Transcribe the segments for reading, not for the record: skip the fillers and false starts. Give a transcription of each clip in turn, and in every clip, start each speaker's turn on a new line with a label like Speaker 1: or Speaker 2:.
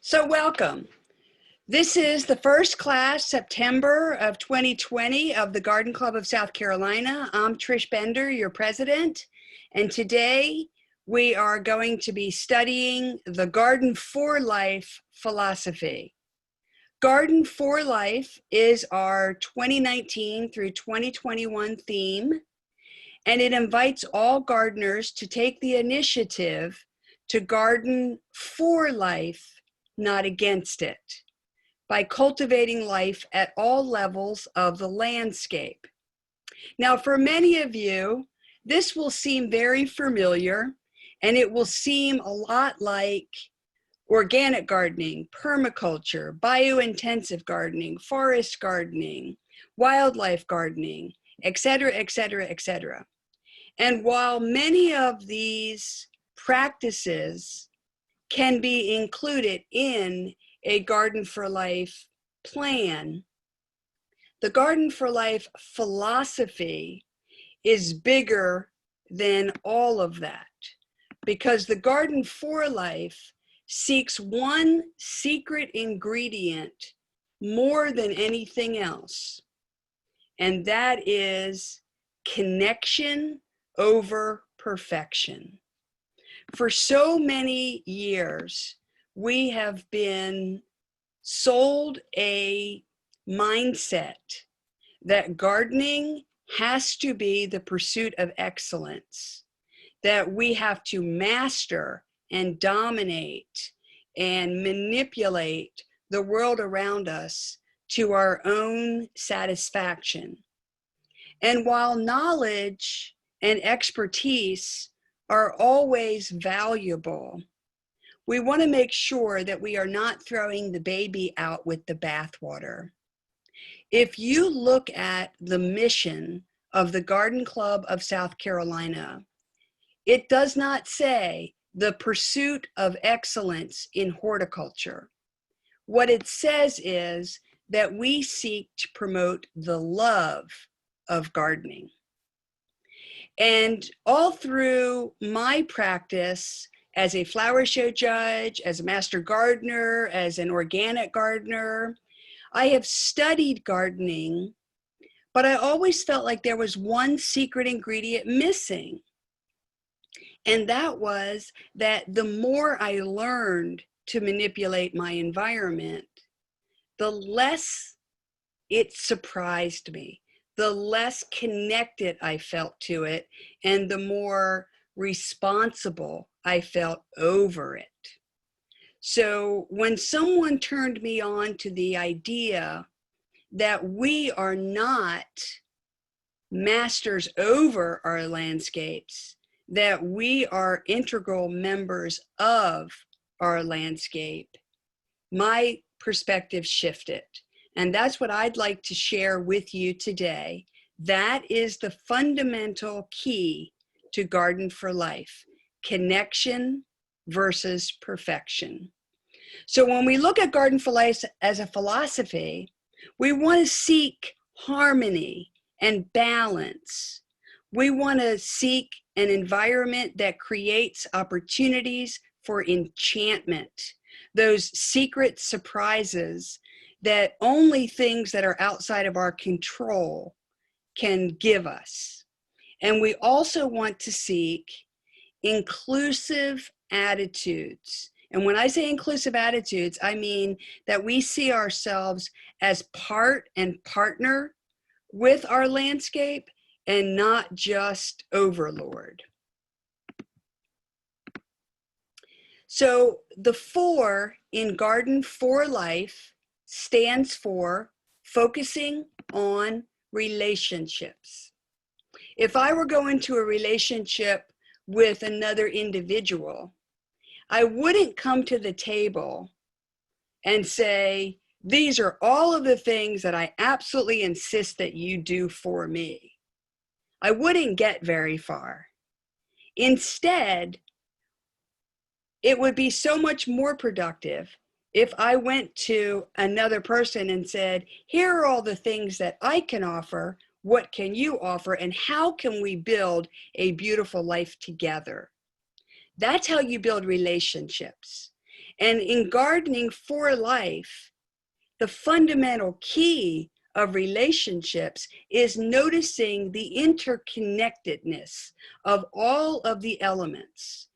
Speaker 1: So welcome. This is the first class, September of 2020 of the Garden Club of South Carolina. I'm Trish Bender, your president, and today we are going to be studying the GardenFORLife Philosophy. GardenFORLife is our 2019 through 2021 theme, and it invites all gardeners to take the initiative to garden for life, not against it, by cultivating life at all levels of the landscape. Now, for many of you, this will seem very familiar, and it will seem a lot like organic gardening, permaculture, biointensive gardening, forest gardening, wildlife gardening, etc., etc., etc. And while many of these practices can be included in a Garden for Life plan, the Garden for Life philosophy is bigger than all of that, because the Garden for Life seeks one secret ingredient more than anything else, and that is connection over perfection. For so many years, we have been sold a mindset that gardening has to be the pursuit of excellence, that we have to master and dominate and manipulate the world around us to our own satisfaction. And while knowledge and expertise are always valuable, we want to make sure that we are not throwing the baby out with the bathwater. If you look at the mission of the Garden Club of South Carolina, it does not say the pursuit of excellence in horticulture. What it says is that we seek to promote the love of gardening. And all through my practice as a flower show judge, as a master gardener, as an organic gardener, I have studied gardening, but I always felt like there was one secret ingredient missing. And that was that the more I learned to manipulate my environment, the less it surprised me, the less connected I felt to it, and the more responsible I felt over it. So when someone turned me on to the idea that we are not masters over our landscapes, that we are integral members of our landscape, my perspective shifted. And that's what I'd like to share with you today. That is the fundamental key to Garden for Life: connection versus perfection. So when we look at Garden for Life as a philosophy, we want to seek harmony and balance. We want to seek an environment that creates opportunities for enchantment, those secret surprises that only things that are outside of our control can give us. And we also want to seek inclusive attitudes. And when I say inclusive attitudes, I mean that we see ourselves as part and partner with our landscape and not just overlord. So the 4 in Garden for Life stands for focusing on relationships. If I were going to a relationship with another individual, I wouldn't come to the table and say, these are all of the things that I absolutely insist that you do for me. I wouldn't get very far. Instead, it would be so much more productive if I went to another person and said, here are all the things that I can offer, what can you offer, and how can we build a beautiful life together? That's how you build relationships. And in gardening for life, the fundamental key of relationships is noticing the interconnectedness of all of the elements.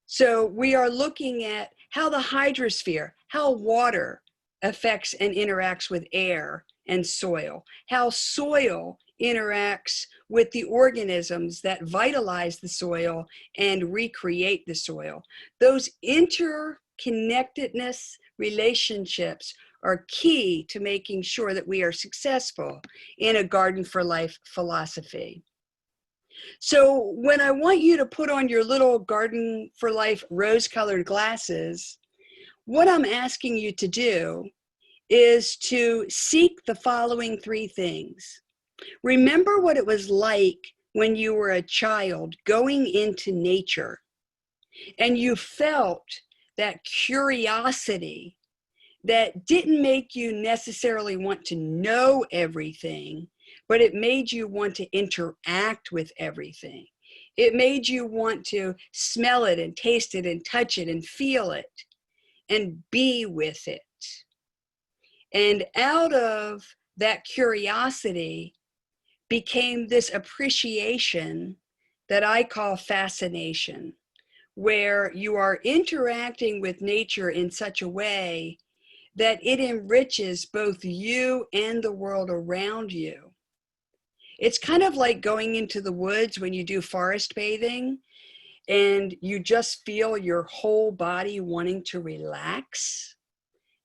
Speaker 1: So we are looking at how the hydrosphere, how water affects and interacts with air and soil, how soil interacts with the organisms that vitalize the soil and recreate the soil. Those interconnectedness relationships are key to making sure that we are successful in a Garden for Life philosophy. So when I want you to put on your little Garden for Life rose-colored glasses, what I'm asking you to do is to seek the following three things. Remember what it was like when you were a child going into nature and you felt that curiosity that didn't make you necessarily want to know everything, but it made you want to interact with everything. It made you want to smell it and taste it and touch it and feel it and be with it. And out of that curiosity became this appreciation that I call fascination, where you are interacting with nature in such a way that it enriches both you and the world around you. It's kind of like going into the woods when you do forest bathing and you just feel your whole body wanting to relax.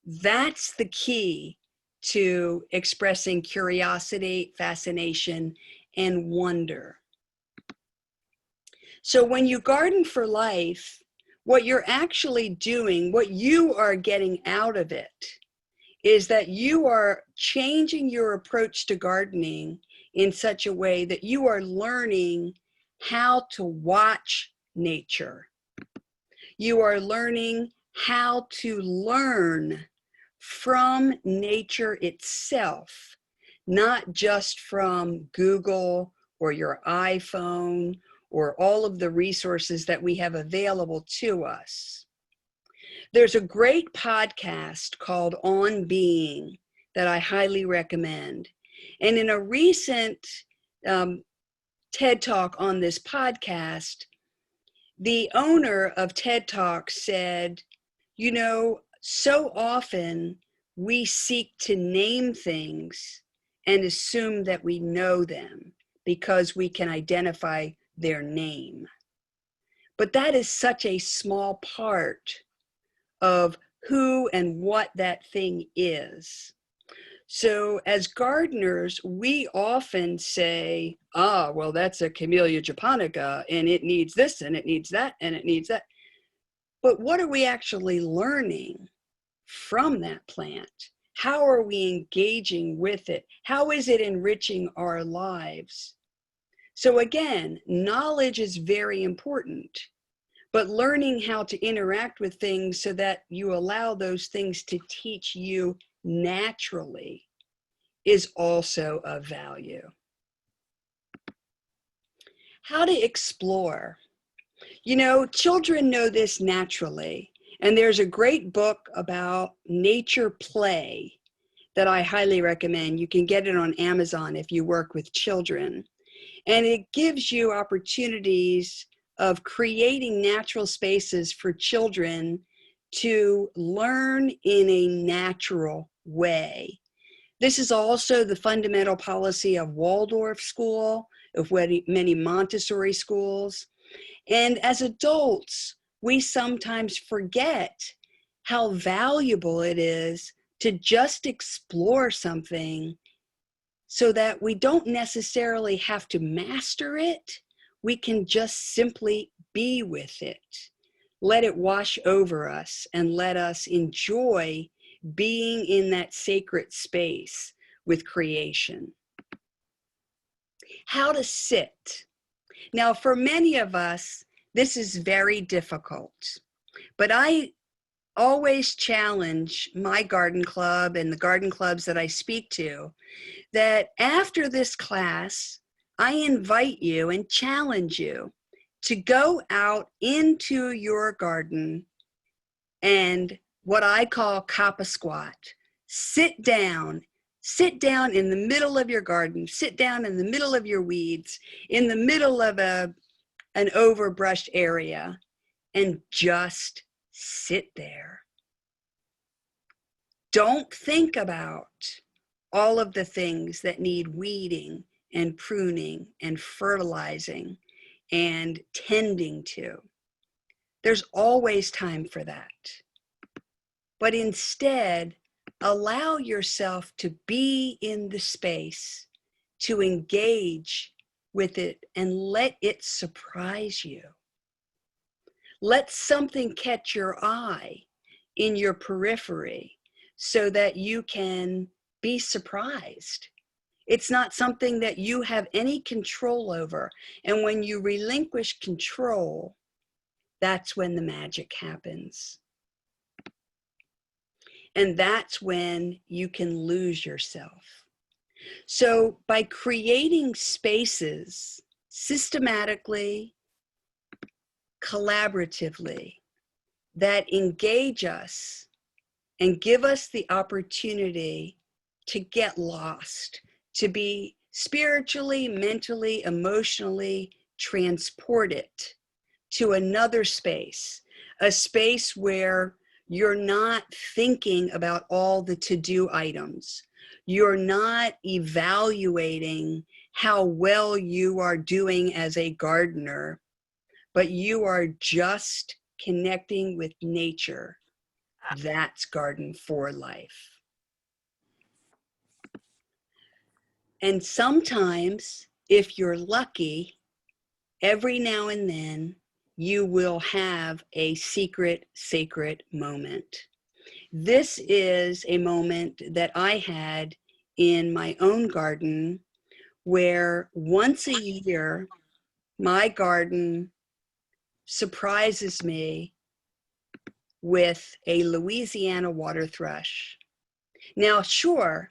Speaker 1: That's the key to expressing curiosity, fascination, and wonder. So when you garden for life, what you're actually doing, what you are getting out of it, is that you are changing your approach to gardening in such a way that you are learning how to watch nature. You are learning how to learn from nature itself, not just from Google or your iPhone or all of the resources that we have available to us. There's a great podcast called On Being that I highly recommend. And in a recent TED Talk on this podcast, the owner of TED Talk said, you know, so often we seek to name things and assume that we know them because we can identify their name. But that is such a small part of who and what that thing is. So as gardeners, we often say, well, that's a Camellia japonica and it needs this and it needs that and it needs that. But what are we actually learning from that plant? How are we engaging with it? How is it enriching our lives? So again, knowledge is very important, but learning how to interact with things so that you allow those things to teach you naturally is also of value. How to explore. You know, children know this naturally, and there's a great book about nature play that I highly recommend. You can get it on Amazon if you work with children. And it gives you opportunities of creating natural spaces for children to learn in a natural way. This is also the fundamental policy of Waldorf school, of many Montessori schools. And as adults, we sometimes forget how valuable it is to just explore something so that we don't necessarily have to master it. We can just simply be with it. Let it wash over us and let us enjoy being in that sacred space with creation. How to sit. Now, for many of us, this is very difficult, but I always challenge my garden club and the garden clubs that I speak to that after this class, I invite you and challenge you to go out into your garden and what I call kappa squat. Sit down in the middle of your garden, sit down in the middle of your weeds, in the middle of an overbrushed area, and just sit there. Don't think about all of the things that need weeding and pruning and fertilizing and tending to. There's always time for that. But instead, allow yourself to be in the space, to engage with it, and let it surprise you. Let something catch your eye in your periphery so that you can be surprised. It's not something that you have any control over. And when you relinquish control, that's when the magic happens. And that's when you can lose yourself. So by creating spaces systematically, collaboratively, that engage us and give us the opportunity to get lost, to be spiritually, mentally, emotionally transported to another space, a space where you're not thinking about all the to-do items. You're not evaluating how well you are doing as a gardener, but you are just connecting with nature. That's Garden for Life. And sometimes, if you're lucky, every now and then, you will have a secret, sacred moment. This is a moment that I had in my own garden where once a year, my garden surprises me with a Louisiana water thrush. Now, sure,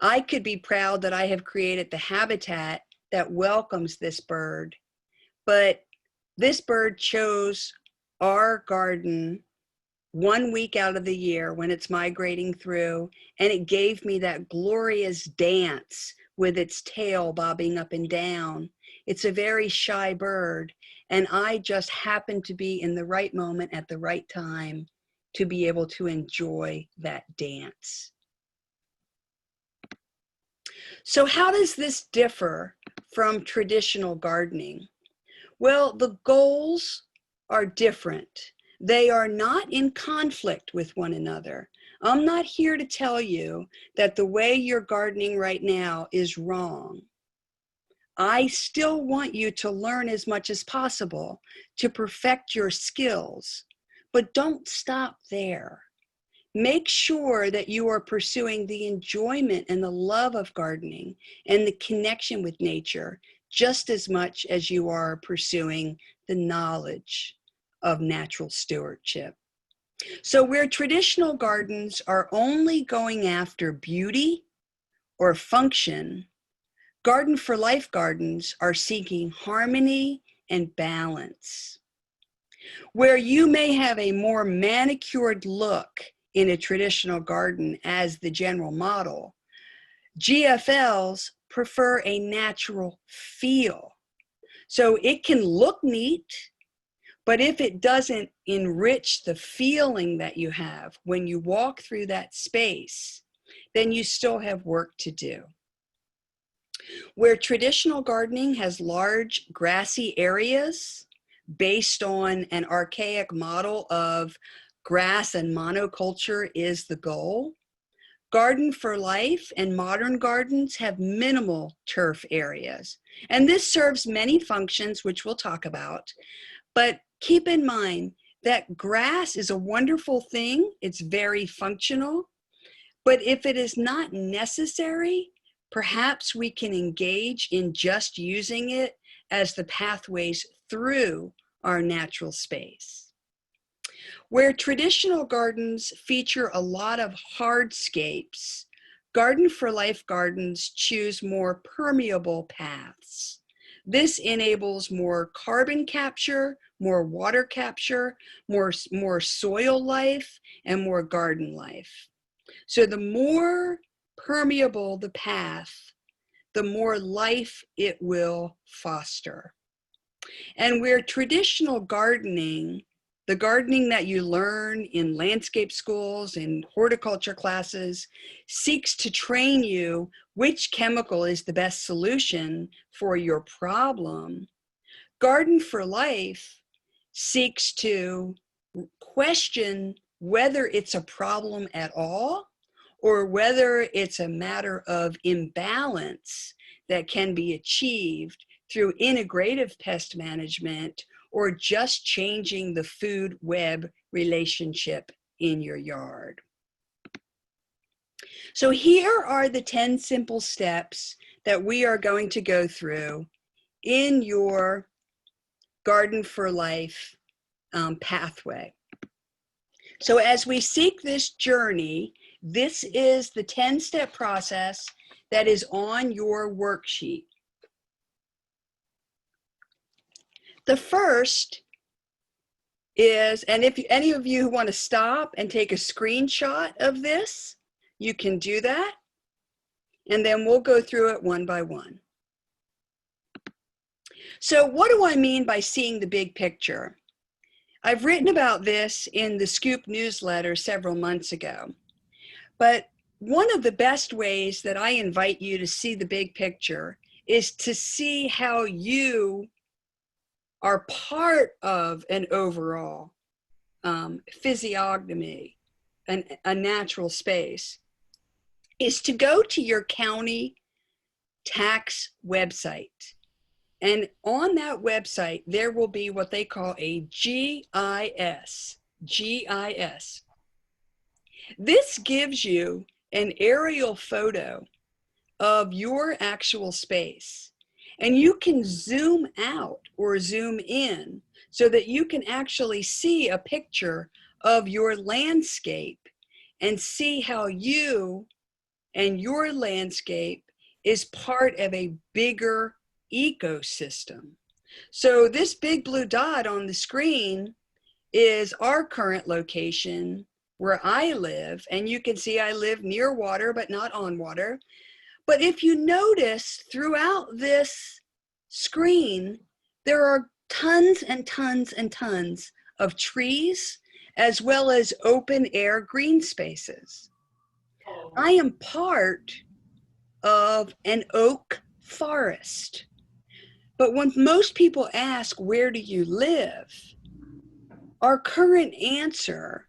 Speaker 1: I could be proud that I have created the habitat that welcomes this bird, but this bird chose our garden 1 week out of the year when it's migrating through, and it gave me that glorious dance with its tail bobbing up and down. It's a very shy bird, and I just happened to be in the right moment at the right time to be able to enjoy that dance. So how does this differ from traditional gardening? Well, the goals are different. They are not in conflict with one another. I'm not here to tell you that the way you're gardening right now is wrong. I still want you to learn as much as possible to perfect your skills, but don't stop there. Make sure that you are pursuing the enjoyment and the love of gardening and the connection with nature just as much as you are pursuing the knowledge of natural stewardship. So where traditional gardens are only going after beauty or function, Garden for Life gardens are seeking harmony and balance. Where you may have a more manicured look in a traditional garden as the general model, GFLs prefer a natural feel. So it can look neat, but if it doesn't enrich the feeling that you have when you walk through that space, then you still have work to do. Where traditional gardening has large grassy areas based on an archaic model of grass and monoculture is the goal, Garden for Life and modern gardens have minimal turf areas. And this serves many functions, which we'll talk about. But keep in mind that grass is a wonderful thing. It's very functional. But if it is not necessary, perhaps we can engage in just using it as the pathways through our natural space. Where traditional gardens feature a lot of hardscapes, Garden for Life gardens choose more permeable paths. This enables more carbon capture, more water capture, more soil life, and more garden life. So the more permeable the path, the more life it will foster. And where traditional gardening, the gardening that you learn in landscape schools and horticulture classes, seeks to train you which chemical is the best solution for your problem, Garden for Life seeks to question whether it's a problem at all or whether it's a matter of imbalance that can be achieved through integrative pest management or just changing the food web relationship in your yard. So here are the 10 simple steps that we are going to go through in your Garden for Life pathway. So as we seek this journey, this is the 10-step process that is on your worksheet. The first is, and if any of you want to stop and take a screenshot of this, you can do that, and then we'll go through it one by one. So what do I mean by seeing the big picture? I've written about this in the Scoop newsletter several months ago, but one of the best ways that I invite you to see the big picture is to see how you are part of an overall physiognomy, a natural space, is to go to your county tax website. And on that website, there will be what they call a GIS. GIS. This gives you an aerial photo of your actual space. And you can zoom out or zoom in so that you can actually see a picture of your landscape and see how you and your landscape is part of a bigger ecosystem. So this big blue dot on the screen is our current location where I live, and you can see I live near water but not on water. But if you notice throughout this screen, there are tons and tons and tons of trees as well as open air green spaces. I am part of an oak forest. But when most people ask, where do you live? Our current answer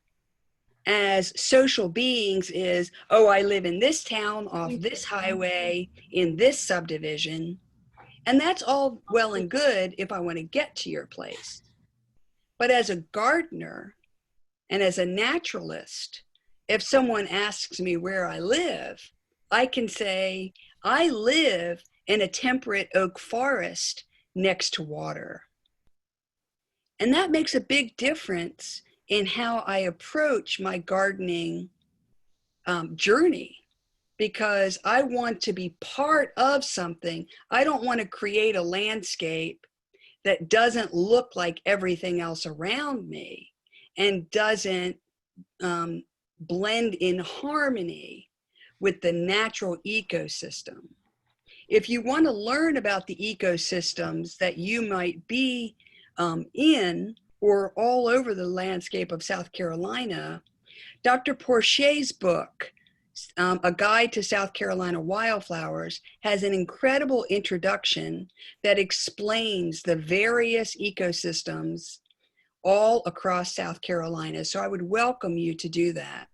Speaker 1: as social beings is, oh, I live in this town, off this highway, in this subdivision. And that's all well and good if I want to get to your place. But as a gardener and as a naturalist, if someone asks me where I live, I can say, I live in a temperate oak forest next to water. And that makes a big difference in how I approach my gardening journey, because I want to be part of something. I don't want to create a landscape that doesn't look like everything else around me and doesn't blend in harmony with the natural ecosystem. If you want to learn about the ecosystems that you might be in or all over the landscape of South Carolina, Dr. Porcher's book, A Guide to South Carolina Wildflowers, has an incredible introduction that explains the various ecosystems all across South Carolina. So I would welcome you to do that.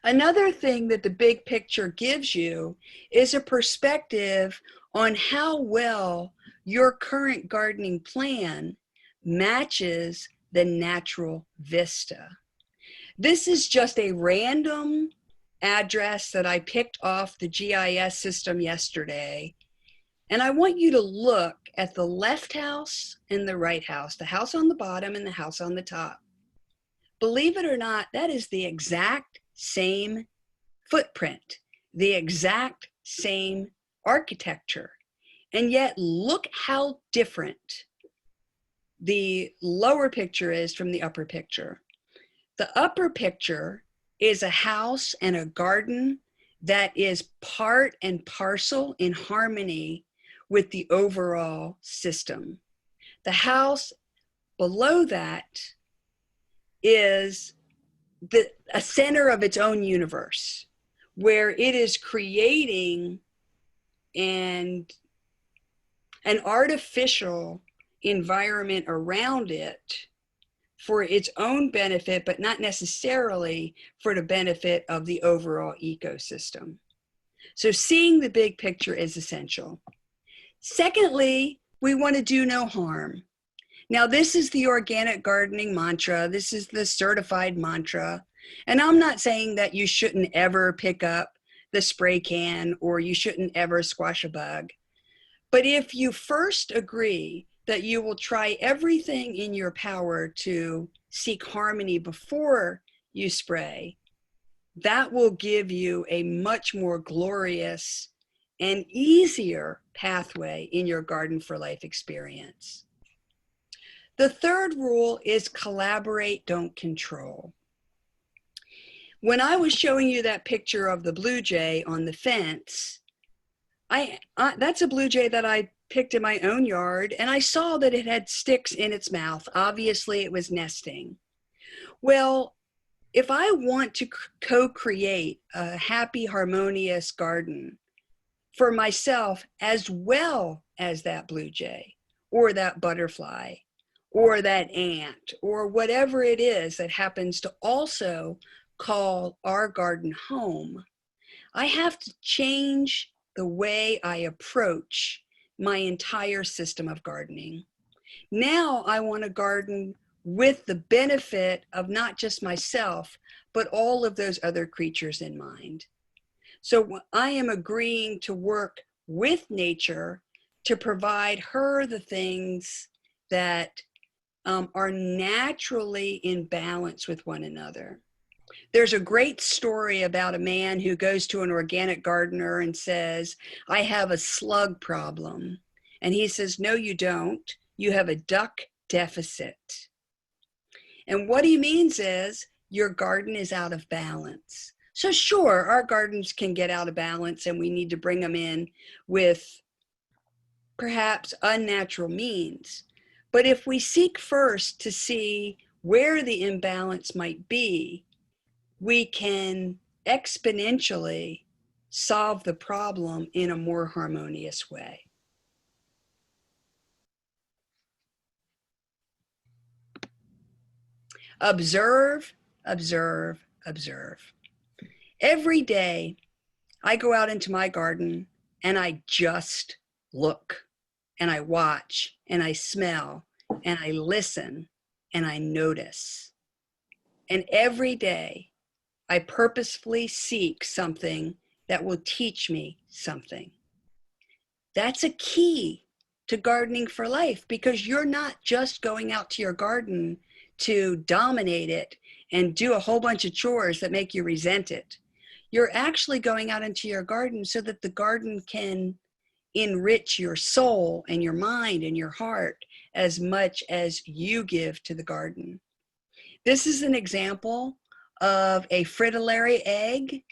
Speaker 1: Another thing that the big picture gives you is a perspective on how well your current gardening plan matches the natural vista. This is just a random address that I picked off the GIS system yesterday. And I want you to look at the left house and the right house, the house on the bottom and the house on the top. Believe it or not, that is the exact same footprint, the exact same architecture. And yet look how different the lower picture is from the upper picture. The upper picture is a house and a garden that is part and parcel in harmony with the overall system. The house below that is a center of its own universe, where it is creating an artificial environment around it for its own benefit, but not necessarily for the benefit of the overall ecosystem. So seeing the big picture is essential. Secondly, we want to do no harm. Now, this is the organic gardening mantra. This is the certified mantra. And I'm not saying that you shouldn't ever pick up the spray can or you shouldn't ever squash a bug. But if you first agree that you will try everything in your power to seek harmony before you spray, that will give you a much more glorious and easier pathway in your Garden for Life experience. The third rule is collaborate, don't control. When I was showing you that picture of the blue jay on the fence, that's a blue jay that I picked in my own yard, and I saw that it had sticks in its mouth. Obviously, it was nesting. Well, if I want to co-create a happy, harmonious garden for myself as well as that blue jay or that butterfly or that ant or whatever it is that happens to also call our garden home, I have to change the way I approach my entire system of gardening. Now I want to garden with the benefit of not just myself, but all of those other creatures in mind. So I am agreeing to work with nature to provide her the things that are naturally in balance with one another. There's a great story about a man who goes to an organic gardener and says, I have a slug problem. And he says, no, you don't. You have a duck deficit. And what he means is your garden is out of balance. So sure, our gardens can get out of balance and we need to bring them in with perhaps unnatural means. But if we seek first to see where the imbalance might be, we can exponentially solve the problem in a more harmonious way. Observe, observe, observe. Every day I go out into my garden and I just look and I watch and I smell and I listen and I notice. And every day I purposefully seek something that will teach me something. That's a key to gardening for life, because you're not just going out to your garden to dominate it and do a whole bunch of chores that make you resent it. You're actually going out into your garden so that the garden can enrich your soul and your mind and your heart as much as you give to the garden. This is an example of a fritillary egg,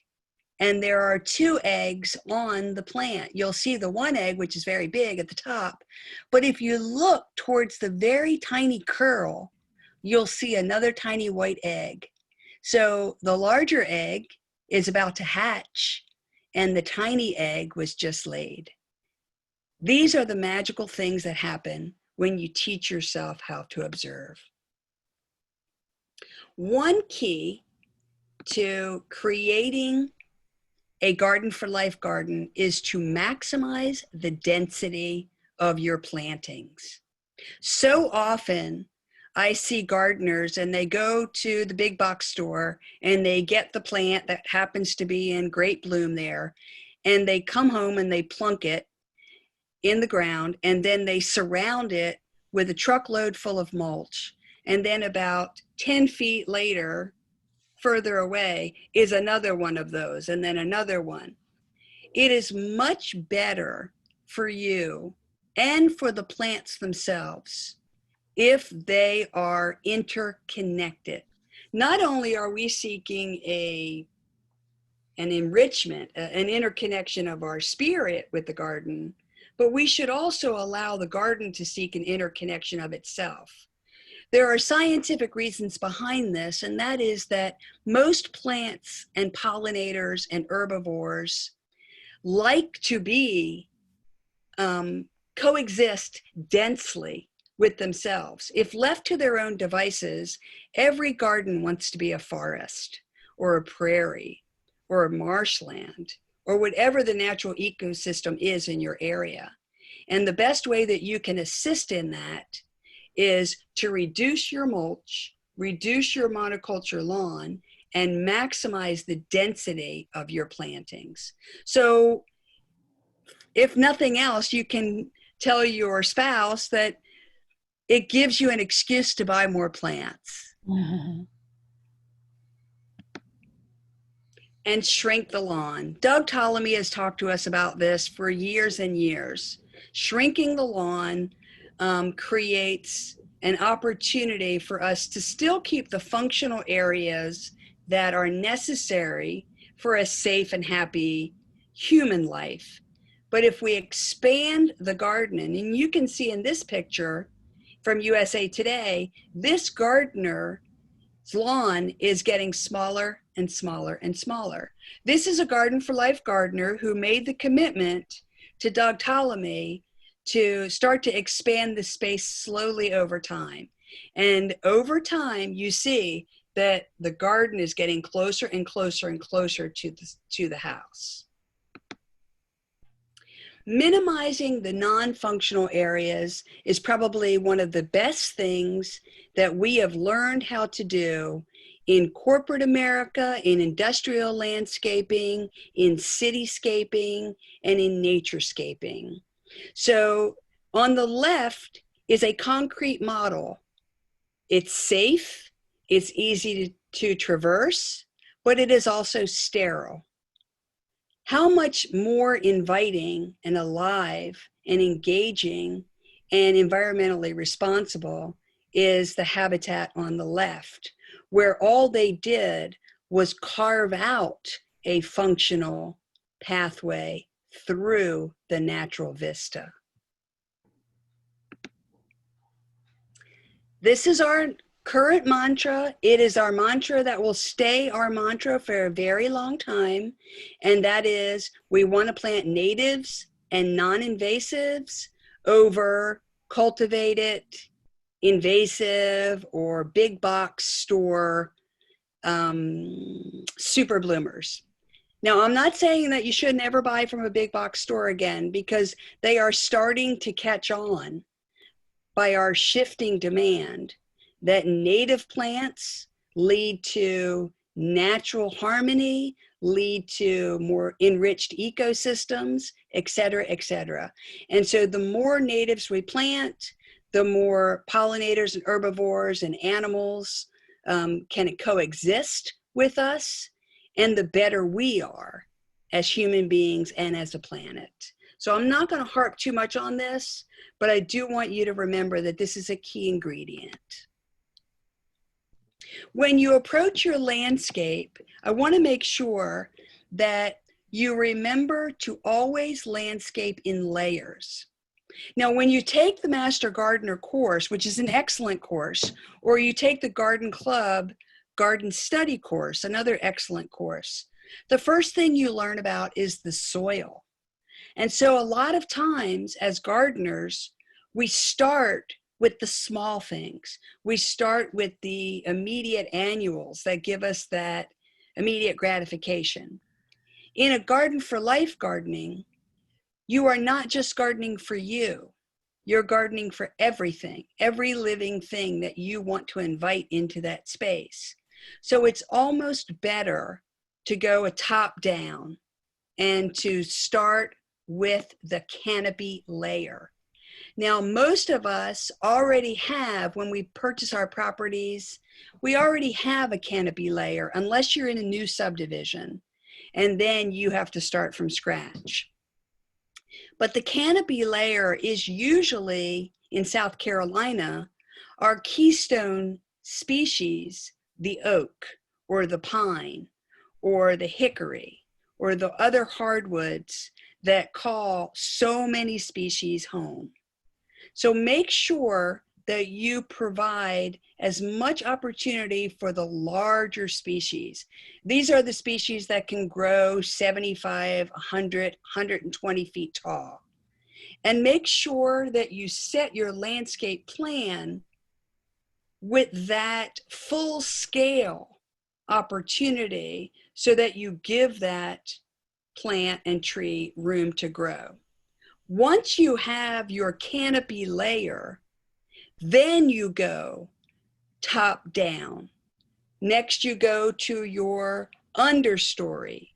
Speaker 1: and there are 2 eggs on the plant. You'll see the one egg, which is very big at the top, but if you look towards the very tiny curl, you'll see another tiny white egg. So the larger egg is about to hatch, and the tiny egg was just laid. These are the magical things that happen when you teach yourself how to observe. One key to creating a Garden for Life garden is to maximize the density of your plantings. So often I see gardeners and they go to the big box store and they get the plant that happens to be in great bloom there, and they come home and they plunk it in the ground, and then they surround it with a truckload full of mulch. And then about 10 feet later, further away, is another one of those, and then another one. It is much better for you and for the plants themselves if they are interconnected. Not only are we seeking an enrichment, an interconnection of our spirit with the garden, but we should also allow the garden to seek an interconnection of itself. There are scientific reasons behind this, and that is that most plants and pollinators and herbivores like to be coexist densely with themselves. If left to their own devices, every garden wants to be a forest or a prairie or a marshland or whatever the natural ecosystem is in your area. And the best way that you can assist in that is to reduce your mulch, reduce your monoculture lawn, and maximize the density of your plantings. So if nothing else, you can tell your spouse that it gives you an excuse to buy more plants.
Speaker 2: Mm-hmm.
Speaker 1: And shrink the lawn. Doug Ptolemy has talked to us about this for years and years. Shrinking the lawn creates an opportunity for us to still keep the functional areas that are necessary for a safe and happy human life. But if we expand the garden, and you can see in this picture from USA Today, this gardener's lawn is getting smaller and smaller and smaller. This is a GardenFORLife gardener who made the commitment to Doug Ptolemy to start to expand the space slowly over time. And over time, you see that the garden is getting closer and closer and closer to the house. Minimizing the non-functional areas is probably one of the best things that we have learned how to do in corporate America, in industrial landscaping, in cityscaping, and in naturescaping. So on the left is a concrete model. It's safe, it's easy to traverse, but it is also sterile. How much more inviting and alive and engaging and environmentally responsible is the habitat on the left, where all they did was carve out a functional pathway through the natural vista. This is our current mantra. It is our mantra that will stay our mantra for a very long time. And that is, we want to plant natives and non-invasives over cultivated, invasive, or big box store super bloomers. Now, I'm not saying that you should never buy from a big box store again, because they are starting to catch on by our shifting demand that native plants lead to natural harmony, lead to more enriched ecosystems, et cetera, et cetera. And so the more natives we plant, the more pollinators and herbivores and animals can coexist with us, and the better we are as human beings and as a planet. So I'm not going to harp too much on this, but I do want you to remember that this is a key ingredient. When you approach your landscape, I want to make sure that you remember to always landscape in layers. Now, when you take the Master Gardener course, which is an excellent course, or you take the Garden Club Garden Study course, another excellent course, the first thing you learn about is the soil. And so a lot of times as gardeners, we start with the small things. We start with the immediate annuals that give us that immediate gratification. In a GardenFORLife gardening, you are not just gardening for you. You're gardening for everything, every living thing that you want to invite into that space. So it's almost better to go a top down and to start with the canopy layer. Now, most of us already have, when we purchase our properties, we already have a canopy layer, unless you're in a new subdivision, and then you have to start from scratch. But the canopy layer is usually, in South Carolina, our keystone species, the oak or the pine or the hickory or the other hardwoods that call so many species home. So make sure that you provide as much opportunity for the larger species. These are the species that can grow 75, 100, 120 feet tall. And make sure that you set your landscape plan with that full scale opportunity so that you give that plant and tree room to grow. Once you have your canopy layer, then you go top down. Next, you go to your understory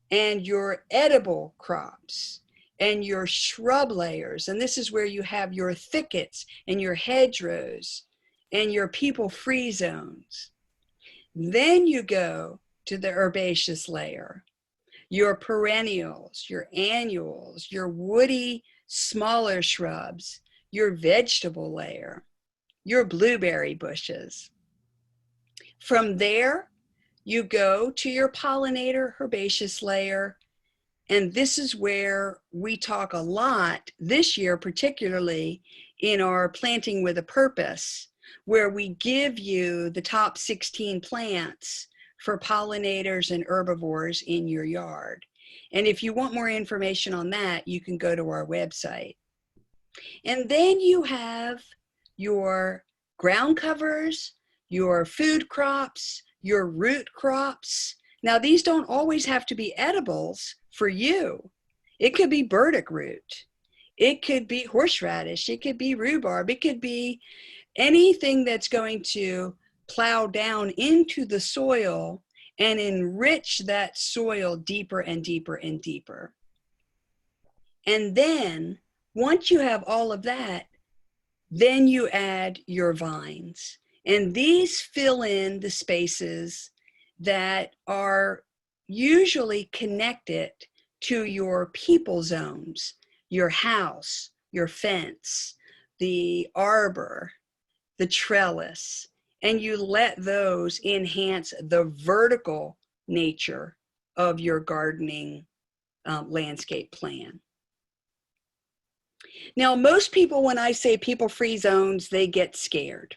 Speaker 1: and your edible crops and your shrub layers. And this is where you have your thickets and your hedgerows and your people-free zones. Then you go to the herbaceous layer, your perennials, your annuals, your woody smaller shrubs, your vegetable layer, your blueberry bushes. From there, you go to your pollinator herbaceous layer, and this is where we talk a lot this year, particularly in our Planting with a Purpose, where we give you the top 16 plants for pollinators and herbivores in your yard. And if you want more information on that, you can go to our website. And then you have your ground covers, your food crops, your root crops. Now, these don't always have to be edibles for you. It could be burdock root. It could be horseradish. It could be rhubarb. It could be anything that's going to plow down into the soil and enrich that soil deeper and deeper and deeper. And then once you have all of that, then you add your vines. And these fill in the spaces that are usually connected to your people zones, your house, your fence, the arbor, the trellis, and you let those enhance the vertical nature of your gardening landscape plan. Now, most people, when I say people-free zones, they get scared.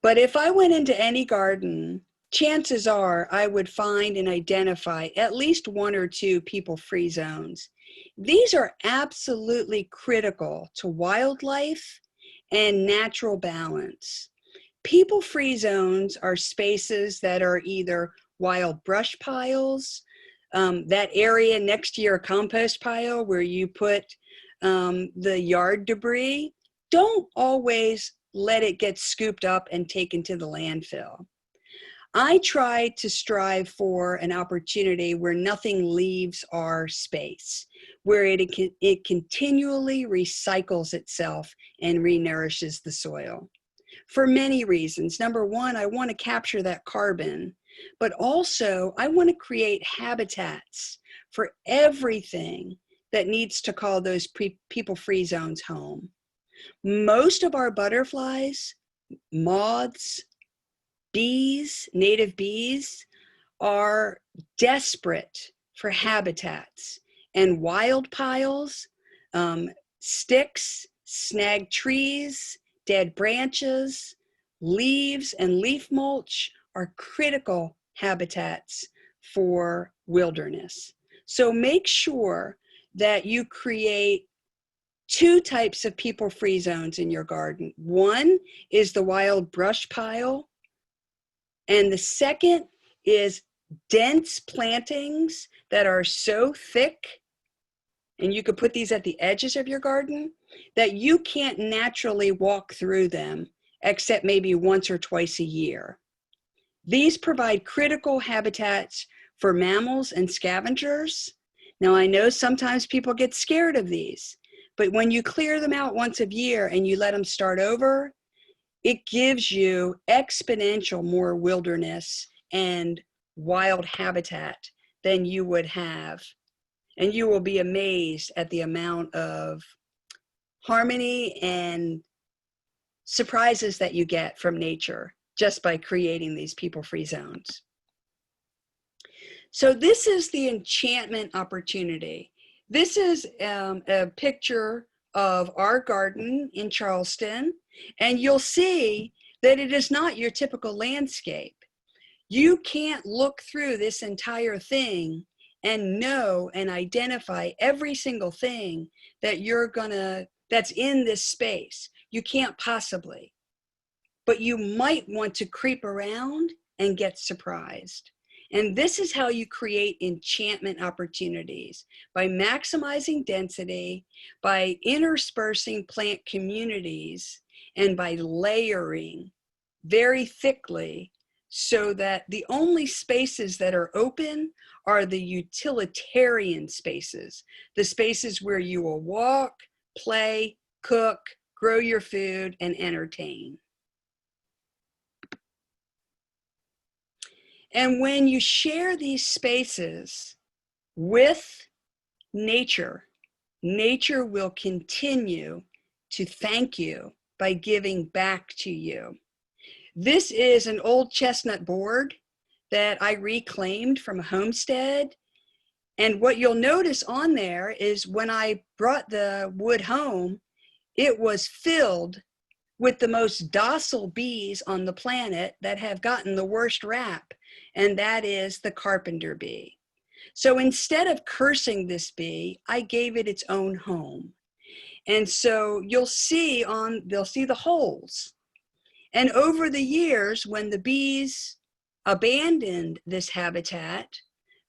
Speaker 1: But if I went into any garden, chances are I would find and identify at least one or two people-free zones. These are absolutely critical to wildlife and natural balance. People-free zones are spaces that are either wild brush piles, that area next to your compost pile where you put the yard debris. Don't always let it get scooped up and taken to the landfill. I try to strive for an opportunity where nothing leaves our space, where it continually recycles itself and renourishes the soil. For many reasons. Number one, I want to capture that carbon, but also I want to create habitats for everything that needs to call those people-free zones home. Most of our butterflies, moths, bees, native bees, are desperate for habitats, and wild piles, sticks, snagged trees, dead branches, leaves, and leaf mulch are critical habitats for wilderness. So make sure that you create two types of people-free zones in your garden. One is the wild brush pile, and the second is dense plantings that are so thick, and you could put these at the edges of your garden, that you can't naturally walk through them except maybe once or twice a year. These provide critical habitats for mammals and scavengers. Now, I know sometimes people get scared of these, but when you clear them out once a year and you let them start over, it gives you exponential more wilderness and wild habitat than you would have And you will be amazed at the amount of harmony and surprises that you get from nature just by creating these people-free zones. So this is the Enchantment Opportunity. This is a picture of our garden in Charleston, and you'll see that it is not your typical landscape. You can't look through this entire thing and know and identify every single thing that that's in this space. You can't possibly, but you might want to creep around and get surprised. And this is how you create enchantment opportunities, by maximizing density, by interspersing plant communities, and by layering very thickly so that the only spaces that are open are the utilitarian spaces, the spaces where you will walk, play, cook, grow your food, and entertain. And when you share these spaces with nature, nature will continue to thank you by giving back to you. This is an old chestnut board that I reclaimed from a homestead. And what you'll notice on there is when I brought the wood home, it was filled with the most docile bees on the planet that have gotten the worst rap, and that is the Carpenter Bee. So instead of cursing this bee, I gave it its own home. And so they'll see the holes. And over the years, when the bees abandoned this habitat,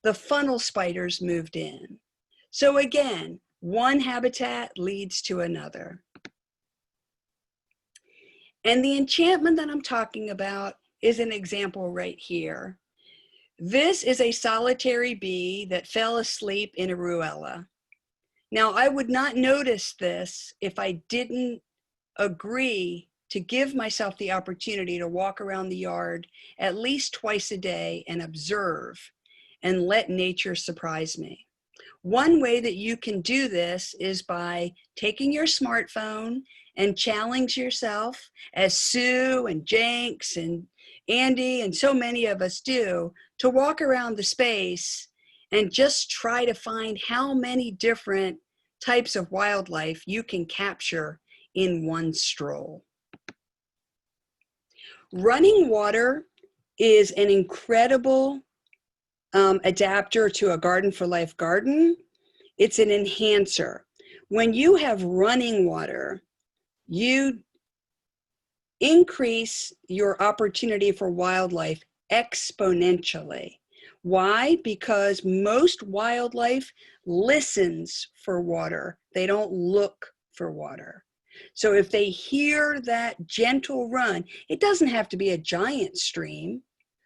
Speaker 1: the funnel spiders moved in. So again, one habitat leads to another. And the enchantment that I'm talking about is an example right here. This is a solitary bee that fell asleep in a ruella. Now, I would not notice this if I didn't agree to give myself the opportunity to walk around the yard at least twice a day and observe and let nature surprise me. One way that you can do this is by taking your smartphone and challenge yourself, as Sue and Jenks and Andy and so many of us do, to walk around the space and just try to find how many different types of wildlife you can capture in one stroll. Running water is an incredible adapter to a GardenFORLife garden. It's an enhancer. When you have running water, you increase your opportunity for wildlife exponentially. Why? Because most wildlife listens for water. They don't look for water. So if they hear that gentle run, it doesn't have to be a giant stream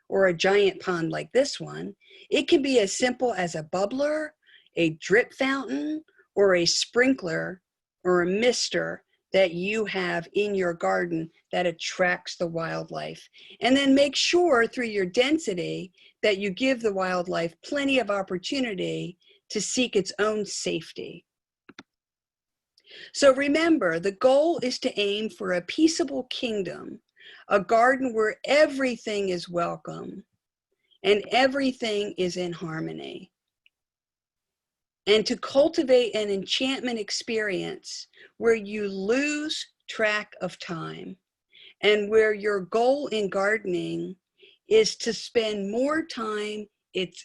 Speaker 1: or a giant pond like this one. It can be as simple as a bubbler, a drip fountain, or a sprinkler or a mister that you have in your garden that attracts the wildlife. And then make sure through your density that you give the wildlife plenty of opportunity to seek its own safety. So remember, the goal is to aim for a peaceable kingdom, a garden where everything is welcome and everything is in harmony. And to cultivate an enchantment experience where you lose track of time and where your goal in gardening is to spend more time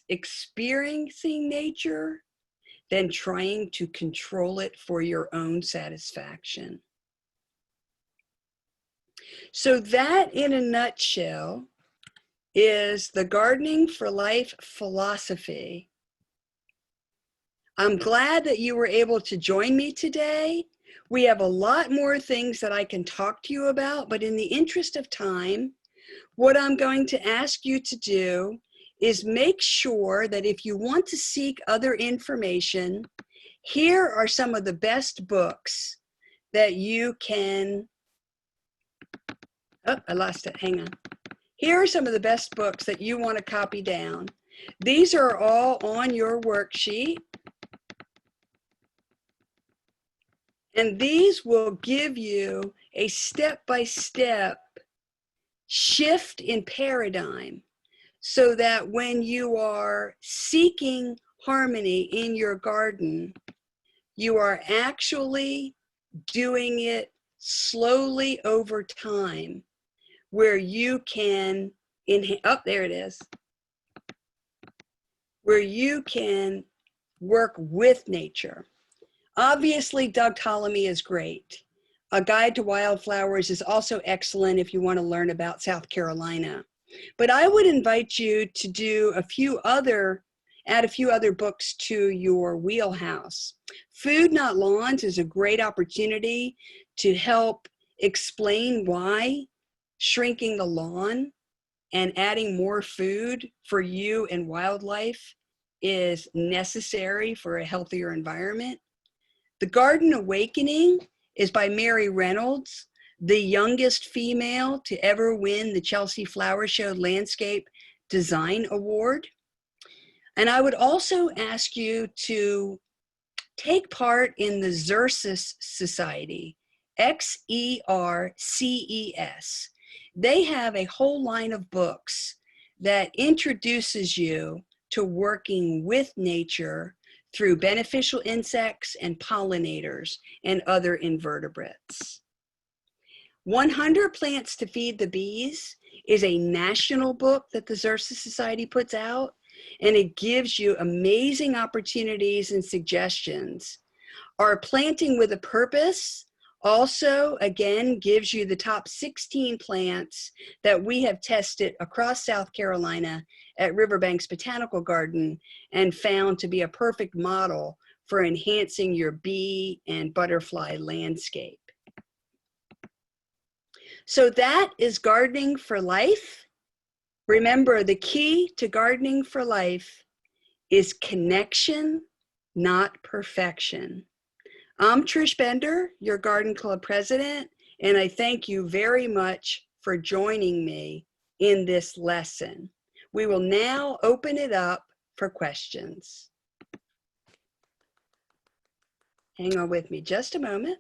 Speaker 1: experiencing nature than trying to control it for your own satisfaction. So that, in a nutshell, is the GardenFORLife philosophy. I'm glad that you were able to join me today. We have a lot more things that I can talk to you about, but in the interest of time, what I'm going to ask you to do is make sure that if you want to seek other information, here are some of the best books that you can, oh, I lost it, hang on. Here are some of the best books that you want to copy down. These are all on your worksheet. And these will give you a step-by-step shift in paradigm so that when you are seeking harmony in your garden, you are actually doing it slowly over time, where you can, there it is, where you can work with nature. Obviously, Doug Ptolemy is great. A Guide to Wildflowers is also excellent if you want to learn about South Carolina. But I would invite you to do add a few other books to your wheelhouse. Food Not Lawns is a great opportunity to help explain why shrinking the lawn and adding more food for you and wildlife is necessary for a healthier environment. The Garden Awakening is by Mary Reynolds, the youngest female to ever win the Chelsea Flower Show Landscape Design Award. And I would also ask you to take part in the Xerces Society, Xerces. They have a whole line of books that introduces you to working with nature through beneficial insects and pollinators and other invertebrates. 100 Plants to Feed the Bees is a national book that the Xerces Society puts out, and it gives you amazing opportunities and suggestions. Our Planting with a Purpose also, again, gives you the top 16 plants that we have tested across South Carolina at Riverbanks Botanical Garden and found to be a perfect model for enhancing your bee and butterfly landscape. So that is Gardening for Life. Remember, the key to Gardening for Life is connection, not perfection. I'm Trish Bender, your Garden Club President, and I thank you very much for joining me in this lesson. We will now open it up for questions. Hang on with me just a moment.